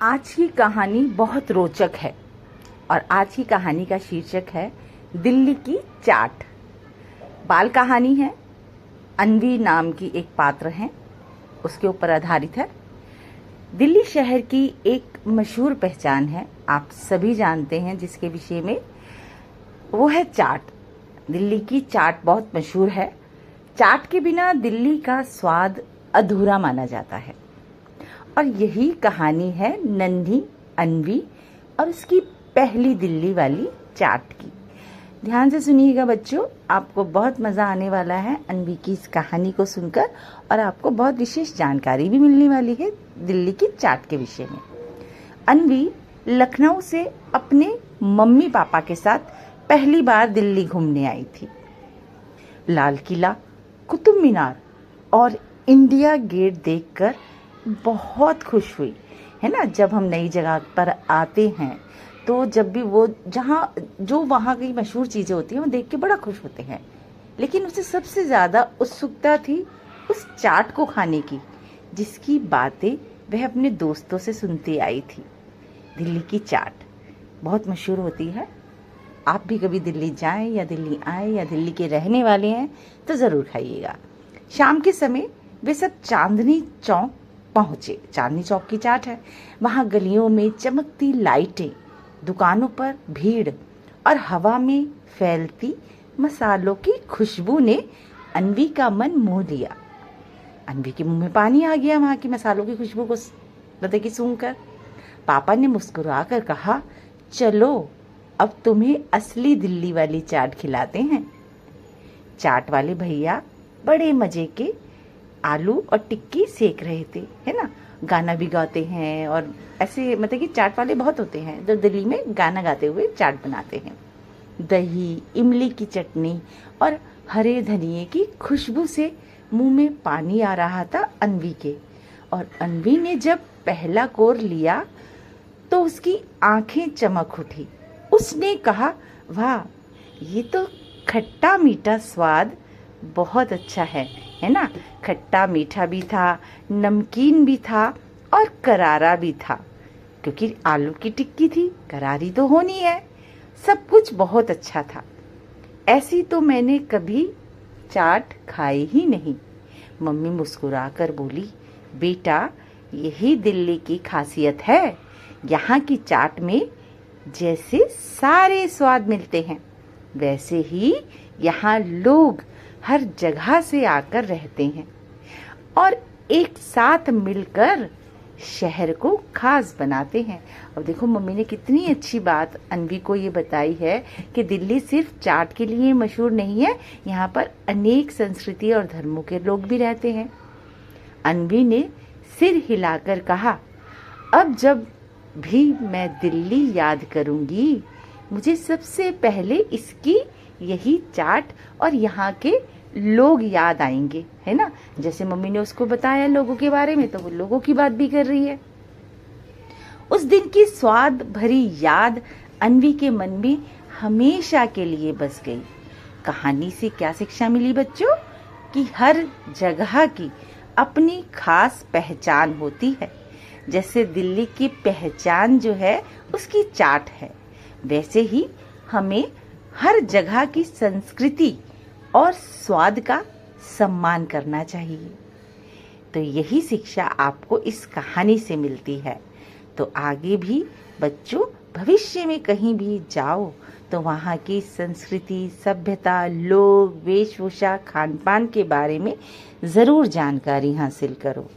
आज की कहानी बहुत रोचक है और आज की कहानी का शीर्षक है दिल्ली की चाट। बाल कहानी है। अन्वी नाम की एक पात्र है, उसके ऊपर आधारित है। दिल्ली शहर की एक मशहूर पहचान है, आप सभी जानते हैं, जिसके विषय में वो है चाट। दिल्ली की चाट बहुत मशहूर है। चाट के बिना दिल्ली का स्वाद अधूरा माना जाता है। और यही कहानी है नन्ही अन्वी और उसकी पहली दिल्ली वाली चाट की। ध्यान से सुनिएगा बच्चों, आपको बहुत मज़ा आने वाला है अन्वी की इस कहानी को सुनकर, और आपको बहुत विशेष जानकारी भी मिलने वाली है दिल्ली की चाट के विषय में। अन्वी लखनऊ से अपने मम्मी पापा के साथ पहली बार दिल्ली घूमने आई थी। लाल किला, कुतुब मीनार और इंडिया गेट देखकर बहुत खुश हुई, है ना। जब हम नई जगह पर आते हैं तो जब भी वो जो वहाँ की मशहूर चीज़ें होती हैं वो देख के बड़ा खुश होते हैं, लेकिन उसे सबसे ज़्यादा उत्सुकता थी उस चाट को खाने की, जिसकी बातें वह अपने दोस्तों से सुनती आई थी। दिल्ली की चाट बहुत मशहूर होती है। आप भी कभी दिल्ली जाएं या दिल्ली आए या दिल्ली के रहने वाले हैं तो ज़रूर खाइएगा। शाम के समय वे सब चांदनी चौक पहुँचे। चांदनी चौक की चाट है। वहाँ गलियों में चमकती लाइटें, दुकानों पर भीड़ और हवा में फैलती मसालों की खुशबू ने अन्वी का मन मोह लिया। अन्वी के मुंह में पानी आ गया वहाँ की मसालों की खुशबू को मतलब कि सूंघकर। पापा ने मुस्कुरा कर कहा, चलो अब तुम्हें असली दिल्ली वाली चाट खिलाते हैं। चाट वाले भैया बड़े मजे के आलू और टिक्की सेक रहे थे, है ना। गाना भी गाते हैं, और ऐसे मतलब कि चाट वाले बहुत होते हैं जो दिल्ली में गाना गाते हुए चाट बनाते हैं। दही, इमली की चटनी और हरे धनिये की खुशबू से मुंह में पानी आ रहा था अन्वी के। और अन्वी ने जब पहला कोर लिया तो उसकी आंखें चमक उठी। उसने कहा, वाह, ये तो खट्टा मीठा स्वाद बहुत अच्छा है ना। खट्टा मीठा भी था, नमकीन भी था और करारा भी था, क्योंकि आलू की टिक्की थी, करारी तो होनी है। सब कुछ बहुत अच्छा था। ऐसी तो मैंने कभी चाट खाई ही नहीं। मम्मी मुस्कुराकर बोली, बेटा, यही दिल्ली की खासियत है। यहाँ की चाट में जैसे सारे स्वाद मिलते हैं, वैसे ही यहाँ लोग हर जगह से आकर रहते हैं और एक साथ मिलकर शहर को खास बनाते हैं। अब देखो, मम्मी ने कितनी अच्छी बात अन्वी को ये बताई है कि दिल्ली सिर्फ चाट के लिए मशहूर नहीं है, यहाँ पर अनेक संस्कृति और धर्मों के लोग भी रहते हैं। अन्वी ने सिर हिलाकर कहा, अब जब भी मैं दिल्ली याद करूंगी, मुझे सबसे पहले इसकी यही चाट और यहाँ के लोग याद आएंगे, है ना। जैसे मम्मी ने उसको बताया लोगों के बारे में, तो वो लोगों की बात भी कर रही है। उस दिन की स्वाद भरी याद अन्वी के मन में हमेशा के लिए बस गई। कहानी से क्या शिक्षा मिली बच्चों? कि हर जगह की अपनी खास पहचान होती है। जैसे दिल्ली की पहचान जो है उसकी चाट है, वैसे ही हमें हर जगह की संस्कृति और स्वाद का सम्मान करना चाहिए। तो यही शिक्षा आपको इस कहानी से मिलती है। तो आगे भी बच्चों, भविष्य में कहीं भी जाओ तो वहाँ की संस्कृति, सभ्यता, लोग, वेशभूषा, खान पान के बारे में ज़रूर जानकारी हासिल करो।